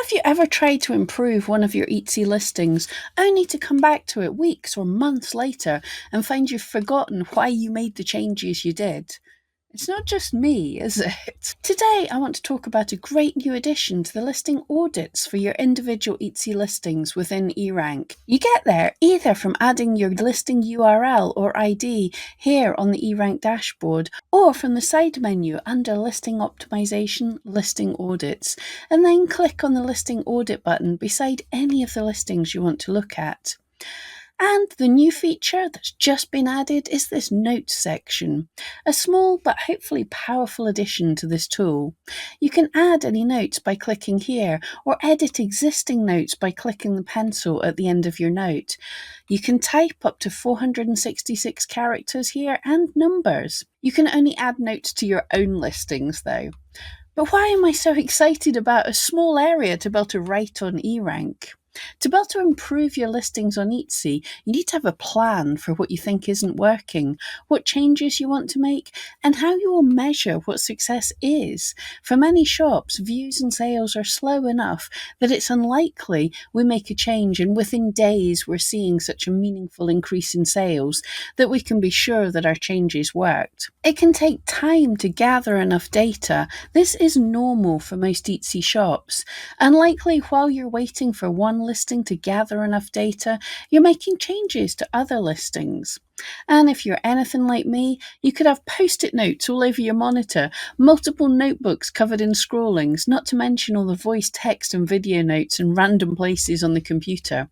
Have you ever tried to improve one of your Etsy listings only to come back to it weeks or months later and find you've forgotten why you made the changes you did? It's not just me, is it? Today, I want to talk about a great new addition to the listing audits for your individual Etsy listings within eRank. You get there either from adding your listing URL or ID here on the eRank dashboard, or from the side menu under Listing Optimization, Listing Audits, and then click on the Listing Audit button beside any of the listings you want to look at. And the new feature that's just been added is this notes section, a small but hopefully powerful addition to this tool. You can add any notes by clicking here, or edit existing notes by clicking the pencil at the end of your note. You can type up to 466 characters here and numbers. You can only add notes to your own listings though. But why am I so excited about a small area to be able to write on eRank? To be able to improve your listings on Etsy, you need to have a plan for what you think isn't working, what changes you want to make, and how you will measure what success is. For many shops, views and sales are slow enough that it's unlikely we make a change and within days we're seeing such a meaningful increase in sales that we can be sure that our changes worked. It can take time to gather enough data. This is normal for most Etsy shops. Unlikely while you're waiting for one listing to gather enough data, you're making changes to other listings. And if you're anything like me, you could have post-it notes all over your monitor, multiple notebooks covered in scrollings, not to mention all the voice, text and video notes in random places on the computer.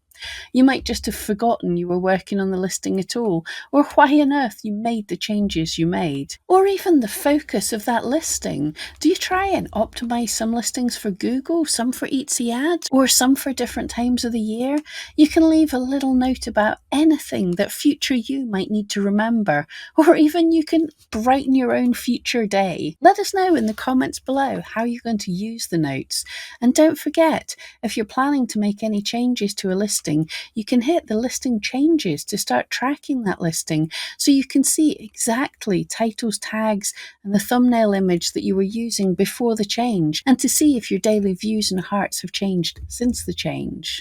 You might just have forgotten you were working on the listing at all, or why on earth you made the changes you made. Or even the focus of that listing. Do you try and optimize some listings for Google, some for Etsy ads, or some for different times of the year? You can leave a little note about anything that future you might need to remember, or even you can brighten your own future day. Let us know in the comments below how you're going to use the notes. And don't forget, if you're planning to make any changes to a listing, you can hit the listing changes to start tracking that listing so you can see exactly titles, tags, and the thumbnail image that you were using before the change, and to see if your daily views and hearts have changed since the change.